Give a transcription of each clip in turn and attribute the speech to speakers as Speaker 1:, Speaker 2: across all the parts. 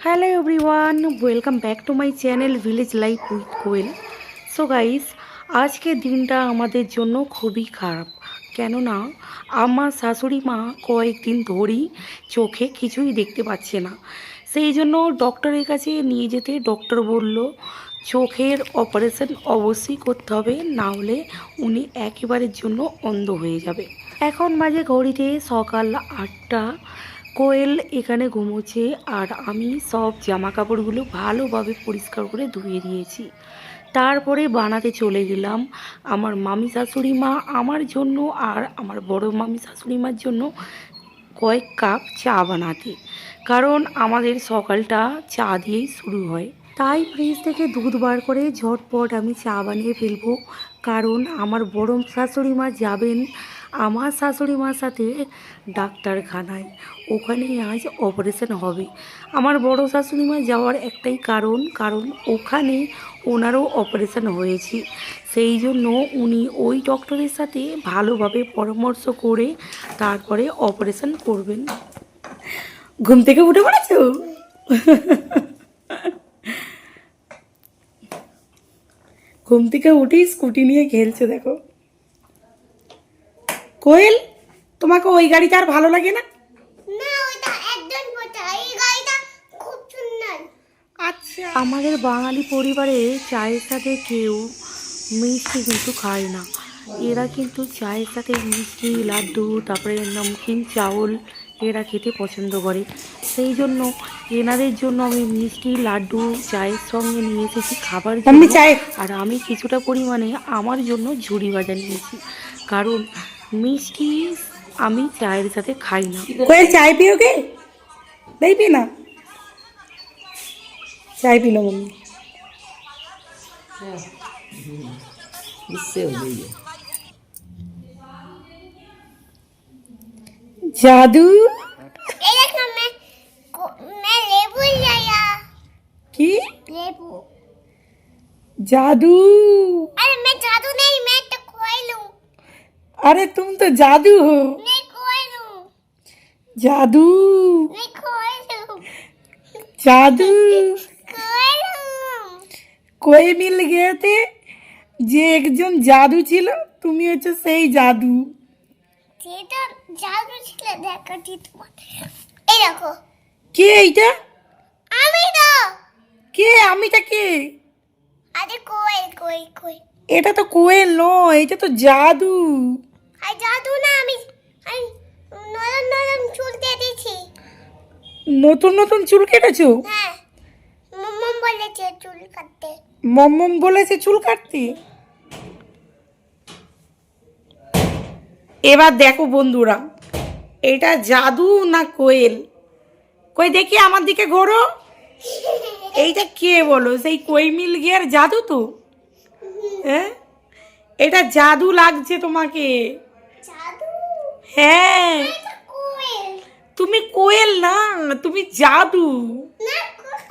Speaker 1: Hello everyone, welcome back to my channel village life with Koel. So guys, আজকের দিনটা আমাদের জন্য খুবই খারাপ। কেননা আমার শাশুড়ি মা কয়েকদিন ধরেই চোখে কিছুই দেখতে পাচ্ছে না। সেই জন্য ডক্টরের কাছে নিয়ে যেতে ডক্টর বলল চোখের অপারেশন অবশ্যই করতে হবে, না হলে উনি একেবারের জন্য অন্ধ হয়ে যাবে। এখন বাজে ঘড়িতে সকাল 8টা। কোয়েল এখানে ঘুমোচ্ছে আর আমি সব জামা কাপড়গুলো ভালোভাবে পরিষ্কার করে ধুয়ে দিয়েছি। তারপরে বানাতে চলে গেলাম আমার মামি শাশুড়ি মা আমার জন্য আর আমার বড় মামি শাশুড়ি মার জন্য কয়েক কাপ চা বানাতে, কারণ আমাদের সকালটা চা দিয়েই শুরু হয়। তাই ফ্রিজ থেকে দুধ বার করে ঝটপট আমি চা বানিয়ে ফেলবো, কারণ আমার বড় শাশুড়ি মা যাবেন আমার শাশুড়ি মার সাথে ডাক্তারখানায়। ওখানে আজ অপারেশন হবে। আমার বড় শাশুড়ি মা যাওয়ার একটাই কারণ ওখানে ওনারও অপারেশন হয়েছে। সেই জন্য উনি ওই ডক্টরের সাথে ভালোভাবে পরামর্শ করে তারপরে অপারেশন করবেন। ঘুম থেকে উঠে পড়েছো? ঘুম থেকে উঠেই স্কুটি নিয়ে খেলছে, দেখো। কোয়েল, তোমাকে ওই গাড়িটা আর ভালো লাগে না?
Speaker 2: না, ওইটা একদম পোতা, এই গাড়িটা খুব সুন্দর।
Speaker 1: আচ্ছা, আমাদের বাঙালি পরিবারে চায়ের সাথে কেউ মিষ্টি কিন্তু খায় না। এরা কিন্তু চায়ের সাথে মিষ্টি, লাড্ডু, তারপরে নমকিন চাউল এরা খেতে পছন্দ করে। সেই জন্য এনাদের জন্য আমি মিষ্টি, লাড্ডু চায়ের সঙ্গে নিয়ে এসেছি খাবার জন্য। আর আমি কিছুটা পরিমাণে আমার জন্য ঝুড়ি ভাজা নিয়েছি, কারণ মিষ্টি আমি চায়ের সাথে খাই না।
Speaker 3: कोयल चाय पियोगे? नहीं पीना? चाय पी लो मम्मी।
Speaker 4: इससे हो गई है।
Speaker 3: जादू
Speaker 2: এই দেখো, मैं लेबू लाया।
Speaker 3: की
Speaker 2: लेबू।
Speaker 3: जादू।
Speaker 2: अरे मैं जादू नहीं, मैं तो कोयल हूँ।
Speaker 3: अरे तुम तो जादू हो।
Speaker 2: मैं कोयल हूँ।
Speaker 3: जादू
Speaker 2: मैं कोयल हूँ।
Speaker 3: जादू।
Speaker 2: कोयल हूँ।
Speaker 3: কই মিল গেতে যে একজন জাদু ছিল, তুমি হচ্ছে সেই জাদু।
Speaker 2: যেটা জাদু ছিল দেখাচ্ছি তোমার। এই দেখো,
Speaker 3: কে এইটা?
Speaker 2: আমি তো।
Speaker 3: কে? আমিটা কে?
Speaker 2: আরে কোয়েল, কোয়েল, কোয়েল।
Speaker 3: এটা তো কোয়েল নয়, এটা তো জাদু।
Speaker 2: আর জাদু না, আমি নরম নরম চুল কেটেছি।
Speaker 3: নতুন নতুন চুল কেটেছো?
Speaker 2: হ্যাঁ, মম্মম বলেছে চুল কাটতে।
Speaker 3: মম্মম বলেছে চুল কাটতে। এবার দেখো বন্ধুরা, এটা জাদু না কোয়েল? কই দেখি আমার দিকে ঘোরো। এইটা কে বলো? সেই কই মিল গিয়ার জাদু তো? হ্যাঁ, এটা জাদু লাগছে তোমাকে।
Speaker 2: জাদু?
Speaker 3: হ্যাঁ,
Speaker 2: এটা কোয়েল।
Speaker 3: তুমি কোয়েল না, তুমি জাদু।
Speaker 2: না, কোয়েল।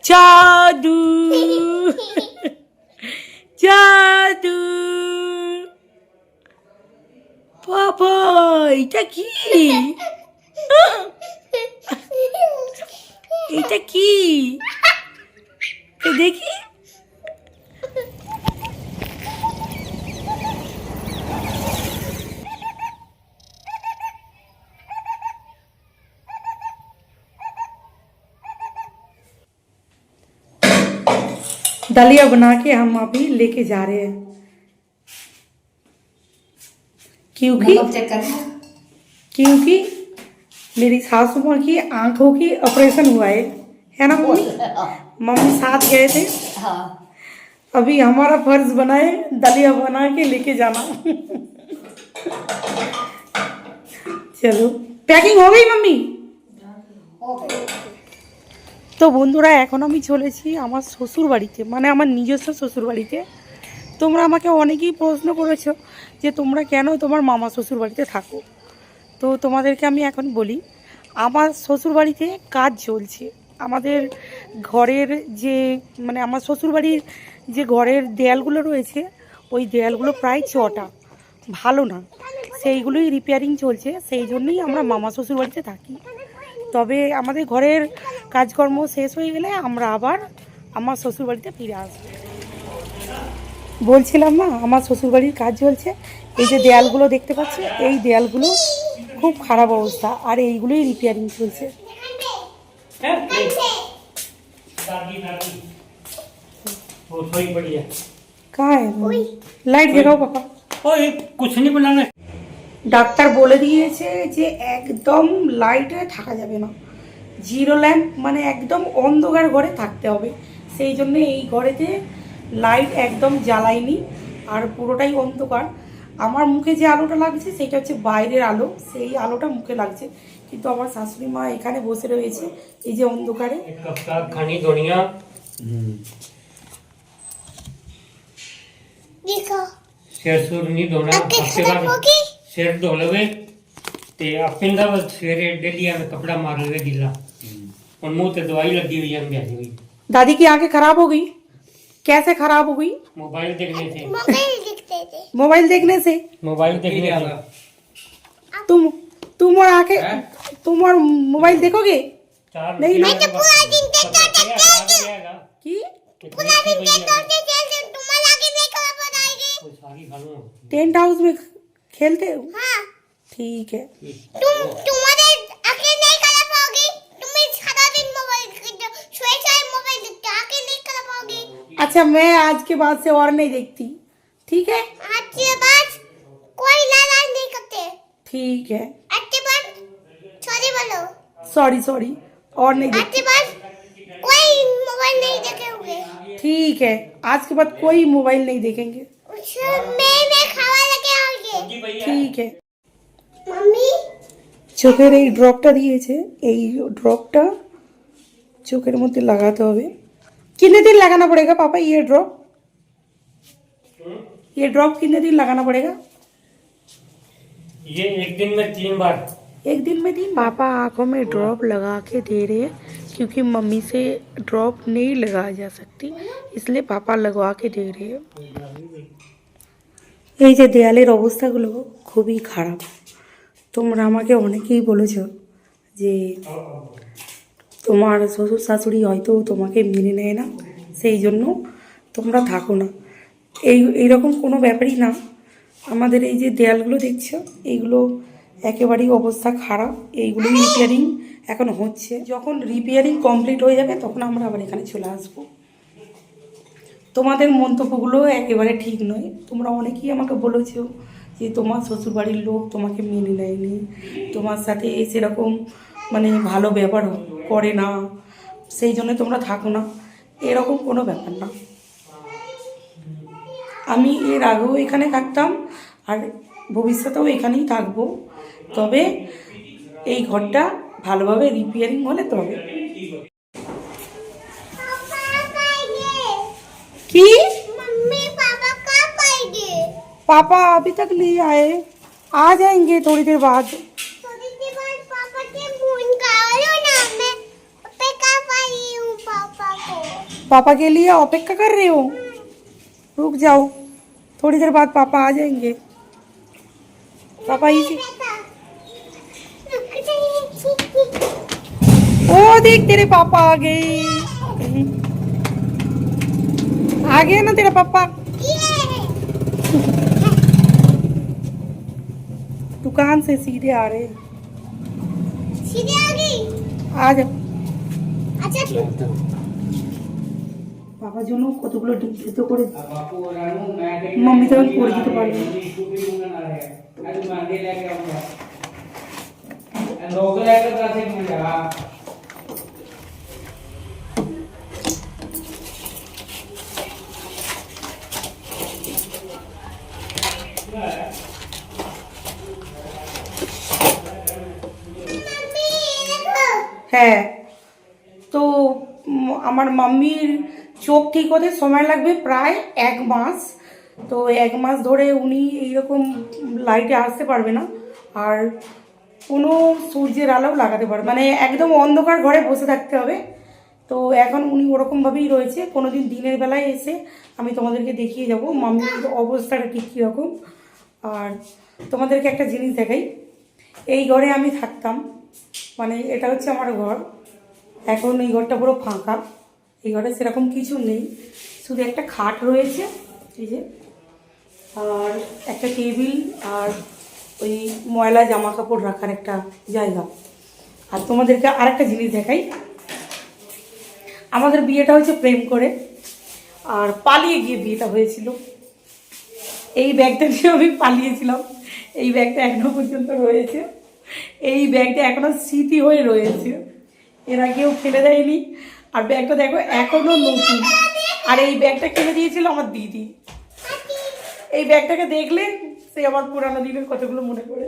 Speaker 3: জাদু জাদু। বাবা, এটা কি? এটা কি? দেখি। दलिया बना के हम अभी लेके जा रहे हैं, क्योंकि
Speaker 4: नमक चेक करना।
Speaker 3: क्योंकि मेरी सासू माँ की आंखों की ऑपरेशन हुआ है ना मम्मी? मम्मी साथ गए थे।
Speaker 4: हाँ,
Speaker 3: अभी हमारा फर्ज बना है दलिया बना के लेके जाना। चलो, पैकिंग हो गई मम्मी?
Speaker 1: তো বন্ধুরা, এখন আমি চলেছি আমার শ্বশুর বাড়িতে, মানে আমার নিজস্ব শ্বশুর বাড়িতে। তোমরা আমাকে অনেকেই প্রশ্ন করেছো যে তোমরা কেন তোমার মামা শ্বশুর বাড়িতে থাকো। তো তোমাদেরকে আমি এখন বলি, আমার শ্বশুর বাড়িতে কাজ চলছে। আমাদের ঘরের যে, মানে আমার শ্বশুর বাড়ির যে ঘরের দেয়ালগুলো রয়েছে, ওই দেয়ালগুলো প্রায় 6টা, ভালো না। সেইগুলোই রিপেয়ারিং চলছে, সেই জন্যই আমরা মামা শ্বশুর বাড়িতে থাকি। তবে আমাদের ঘরের কাজকর্ম শেষ হয়ে গেলে আমরা আবার আমার শ্বশুর বাড়িতে ফিরে আসবো। বলছিলাম না, আমার শ্বশুরবাড়ির কাজ চলছে। এই যে দেয়ালগুলো দেখতে পাচ্ছি, এই দেয়ালগুলো খুব খারাপ অবস্থা, আর এইগুলোই রিপেয়ারিং চলছে। कहाँ है लाइट जगाओ पापा।
Speaker 4: कुछ नहीं बनाना।
Speaker 1: ডাক্তার বলে দিয়েছে যে একদম লাইটে থাকা যাবে না, জিরো ল্যাম্প, মানে একদম অন্ধকার ঘরে থাকতে হবে। সেই জন্য এই ঘরেতে লাইট একদম জ্বালাইনি, আর পুরোটাই অন্ধকার। আমার মুখে যে আলোটা লাগছে সেটা হচ্ছে বাইরের আলো, সেই আলোটা মুখে লাগছে, কিন্তু আমার শাশুড়ি মা এখানে বসে রয়েছে এই যে অন্ধকারে।
Speaker 4: एक कप का खानी दुनिया
Speaker 2: देखो
Speaker 4: सिर सुर नहीं धोना।
Speaker 2: आपके
Speaker 4: हफ्ते
Speaker 2: खराब
Speaker 4: बाद
Speaker 2: होगी
Speaker 4: सिर धो लवे ते अपिंदा सवेरे डेली में कपड़ा मार लवे गीला और मुंह ते दवाई लगी हुई है ब्याजी हुई।
Speaker 1: दादी की आंखें खराब हो गई। कैसे खराब हो गई?
Speaker 4: मोबाइल देखने से।
Speaker 2: मोबाइल देखते थे
Speaker 1: मोबाइल देखने से।
Speaker 4: मोबाइल देखने से
Speaker 1: तुम और आंखें, तुम और मोबाइल देखोगे?
Speaker 4: चार
Speaker 1: नहीं,
Speaker 4: रुपया
Speaker 1: मैं
Speaker 2: तो पूरा दिन देखता
Speaker 4: जाएगा
Speaker 1: कि
Speaker 2: पूरा दिन देखते थे तुम्हारा आगे नहीं खराब हो जाएगी।
Speaker 4: वो सारी खानों
Speaker 1: टेंट हाउस में खेलते हो?
Speaker 2: हाँ
Speaker 1: ठीक है।
Speaker 2: तुम्हारे आंखें नहीं खराब होगी, तुम सारा दिन मोबाइल सोए सोए मोबाइल देखते आंखें नहीं खराब होगी।
Speaker 1: अच्छा, मैं आज के बाद से और नहीं देखती, ठीक है?
Speaker 2: आज के बाद कोई नाराज नहीं करते।
Speaker 1: ठीक है,
Speaker 2: आज के बाद सॉरी बोलो।
Speaker 1: सॉरी सॉरी, और नहीं
Speaker 2: आज
Speaker 1: देखती।
Speaker 2: के बाद कोई मोबाइल नहीं देखेंगे।
Speaker 1: ठीक है, आज के बाद कोई मोबाइल नहीं देखेंगे।
Speaker 2: मैं खावा लेके आऊंगी।
Speaker 1: ঠিক है।
Speaker 2: मम्मी
Speaker 1: চোখের এই ড্রপটা দিয়েছে, এই ড্রপটা চোখের মধ্যে লাগাতে হবে। कितने दिन लगाना पड़ेगा पापा ये ड्रॉप? ये ड्रॉप कितने दिन लगाना पड़ेगा?
Speaker 4: ये एक दिन में 3 बार।
Speaker 1: एक दिन में 3। पापा आंखों में ड्रॉप लगा के दे रहे हैं, क्योंकि मम्मी से ड्रॉप नहीं लगाया जा सकती, इसलिए पापा लगवा के दे रहे हैं। এই যে দেয়ালের অবস্থাগুলো খুবই খারাপ। তোমরা আমাকে অনেকেই বলেছো যে তোমার শ্বশুর শাশুড়ি হয়তো তোমাকে মেনে নেয় না, সেই জন্য তোমরা থাকো না। এইরকম কোনো ব্যাপারই না। আমাদের এই যে দেয়ালগুলো দেখছো, এইগুলো একেবারেই অবস্থা খারাপ, এইগুলোই রিপেয়ারিং এখন হচ্ছে। যখন রিপেয়ারিং কমপ্লিট হয়ে যাবে তখন আমরা আবার এখানে চলে আসবো। তোমাদের মন্তব্যগুলো একেবারে ঠিক নয়। তোমরা অনেকেই আমাকে বলেছো যে তোমার শ্বশুরবাড়ির লোক তোমাকে মেনে নেয়নি, তোমার সাথে সেরকম মানে ভালো ব্যবহার করে না, সেই জন্য তোমরা থাকো না। এরকম কোনো ব্যাপার না। আমি এর আগেও এখানে থাকতাম আর ভবিষ্যতেও এখানেই থাকবো, তবে এই ঘরটা ভালোভাবে রিপেয়ারিং হলে তবে।
Speaker 2: पापा पाएंगे
Speaker 1: কি?
Speaker 2: मम्मी पापा कब पाएंगे?
Speaker 1: पापा अभी तक नहीं आए, आ जाएंगे थोड़ी देर बाद।
Speaker 2: थोड़ी देर बाद पापा के फोन करो ना, मैं अपेक्षा कर रही हूँ पापा को।
Speaker 1: पापा के लिए अपेक्षा कर रहे हो? रुक जाओ, थोड़ी देर बाद पापा आ जाएंगे। पापा इसी
Speaker 2: बेटा, रुक जाइए।
Speaker 1: ओ देख तेरे पापा आ गए। आ गया ना तेरा पापा?
Speaker 2: ये
Speaker 1: दुकान से सीधे आ रहे हैं।
Speaker 2: सीधे आ गई।
Speaker 1: आ जाओ।
Speaker 2: अच्छा
Speaker 1: বাবার জন্য কতগুলো ডিম সিদ্ধ করে মম্মি তো আমি করে দিতে পারবো।
Speaker 2: मम्मी देखो।
Speaker 1: হ্যাঁ, তো আমার মাম্মির চোখ ঠিক হতে সময় লাগবে প্রায় 1 মাস। তো 1 মাস ধরে উনি এইরকম লাইটে আসতে পারবে না, আর কোনো সূর্যের আলোও লাগাতে পারবে, মানে একদম অন্ধকার ঘরে বসে থাকতে হবে। তো এখন উনি ওরকমভাবেই রয়েছে। কোনো দিন দিনের বেলায় এসে আমি তোমাদেরকে দেখিয়ে যাব মাম্মির অবস্থাটা ঠিক কীরকম।
Speaker 3: আর তোমাদেরকে একটা জিনিস দেখাই, এই ঘরে আমি থাকতাম, মানে এটা হচ্ছে আমার ঘর। এখন এই ঘরটা পুরো ফাঁকা, এই ঘরে সেরকম কিছু নেই, শুধু একটা খাট রয়েছে এই যে, আর একটা টেবিল, আর ওই ময়লা জামা কাপড় রাখার একটা জায়গা। আর তোমাদেরকে আরেকটা জিনিস দেখাই, আমাদের বিয়েটা হয়েছে প্রেম করে, আর পালিয়ে গিয়ে বিয়েটা হয়েছিল। এই ব্যাগটা নিয়ে আমি পালিয়েছিলাম, এই ব্যাগটা এখনো পর্যন্ত রয়েছে, এই ব্যাগটা এখনো স্মৃতি হয়ে রয়েছে, এরা কেউ ফেলে দেয়নি। আর ব্যাগটা দেখো এখনো নতুন, আর এই ব্যাগটা কিনে দিয়েছিল আমার দিদি। এই ব্যাগটাকে দেখলে সে আমার পুরানো দিনের কতগুলো মনে পড়ে।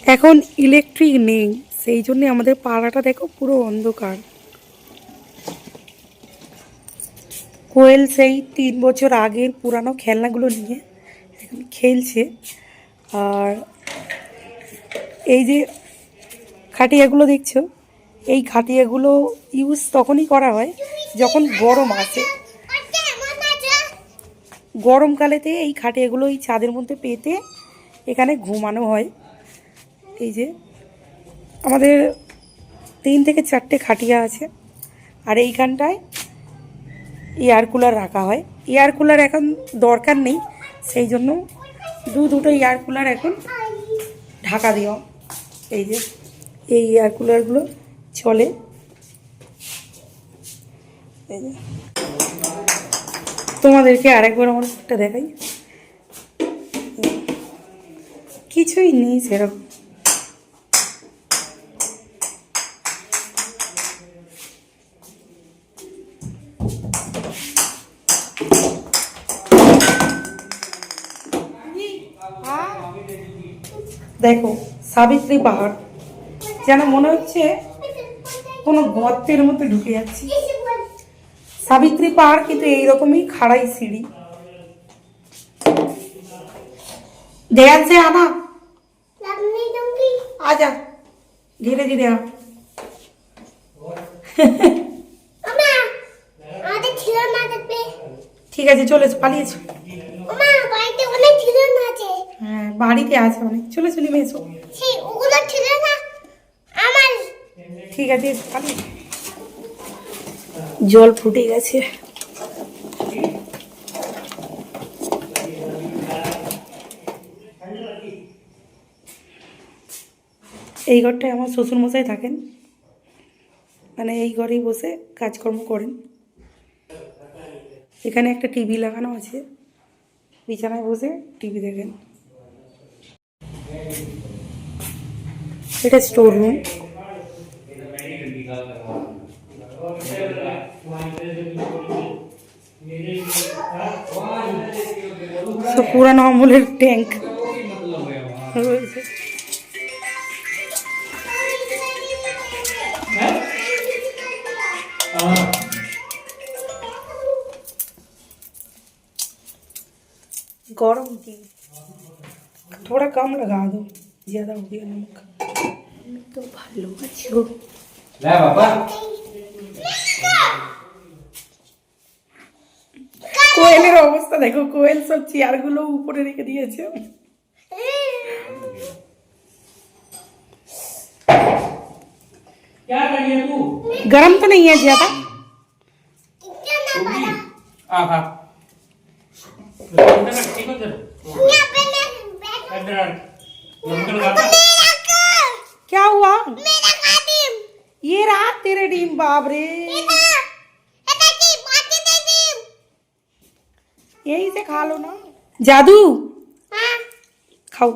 Speaker 3: এখন ইলেকট্রিক নেই, সেই জন্যে আমাদের পাড়াটা দেখো পুরো অন্ধকার। কোয়েল সেই 3 বছর আগের পুরানো খেলনাগুলো নিয়ে এখন খেলছে। আর এই যে খাটিয়াগুলো দেখছো, এই খাটিয়াগুলো ইউজ তখনই করা হয় যখন গরম আসে। গরমকালেতে এই খাটিয়াগুলো এই ছাদের মধ্যে পেতে এখানে ঘুমানো হয়। এই যে আমাদের 3 থেকে 4টে খাটিয়া আছে, আর এইখানটায় এয়ার কুলার রাখা হয়। এয়ার কুলার এখন দরকার নেই, সেই জন্য দুটো এয়ার কুলার এখন ঢাকা দেওয়া। এই যে এই এয়ার কুলারগুলো চলে। এই যে তোমাদেরকে আরেকবার আমার একটা দেখাই, কিছুই নেই সেরকম। দেখো সাবিত্রী পাহাড়, যেন মনে হচ্ছে কোনো গর্তের মধ্যে ঢুকে যাচ্ছি। সাবিত্রী পাহাড় কিন্তু এইরকমই খাড়াই সিঁড়ি। ध्यान से आना,
Speaker 2: लगने दूंगी।
Speaker 3: आजा धीरे धीरे आ।
Speaker 2: अम्मा आधे खिलौना देते।
Speaker 3: ঠিক আছে চলে এসো, পালিয়েছো।
Speaker 2: अम्मा বাড়িতে অনেক খিলৌনা আছে।
Speaker 3: হ্যাঁ বাড়িতে আছে অনেক, চলে চলে এসো।
Speaker 2: সেই ওগুলো খিলৌনা আমার।
Speaker 3: ঠিক আছে এসো, পালিয়েছো। জল ফুটে গেছে। এই ঘরটায় আমার শ্বশুরমশাই থাকেন, মানে এই ঘরেই বসে কাজকর্ম করেন। এখানে একটা টিভি লাগানো আছে, বিছানায় বসে টিভি দেখেন। এটা স্টোর রুম। সব পুরানো আমলের ট্যাঙ্ক রয়েছে। गरम थी, थोड़ा कम लगा दो, ज़्यादा हो गया नमक। तो ভালো আছো?
Speaker 5: ले बाबा
Speaker 3: কোয়েলের অবস্থা দেখো, কোয়েল সব চেয়ারগুলো উপরে রেখে দিয়েছে।
Speaker 4: क्या कर रही है तू?
Speaker 3: गरम तो नहीं है ज़्यादा?
Speaker 5: आहा
Speaker 4: ठीक है सर।
Speaker 2: यहाँ पे मैं बैठ
Speaker 4: इधर आ। नमक लगाता।
Speaker 3: क्या हुआ?
Speaker 2: मेरा खादिम।
Speaker 3: ये रहा तेरे डीम, बाप रे,
Speaker 2: এটা কি বাটি দে দিম?
Speaker 3: यही से खा लो ना। जादू
Speaker 2: हाँ
Speaker 3: खाओ,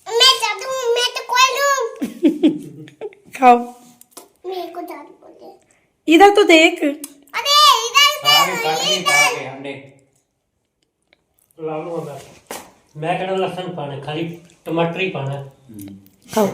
Speaker 2: मैं जादू, मैं तो कोई लूं।
Speaker 3: खाओ,
Speaker 2: मेरे को जादू बोलते।
Speaker 3: इधर तो देख।
Speaker 2: अरे इधर
Speaker 5: सारे काटने पाके हमने
Speaker 4: ला लो अंदर। मैं कहना लहसुन पाना, खाली टमाटर ही पाना।
Speaker 3: खाओ।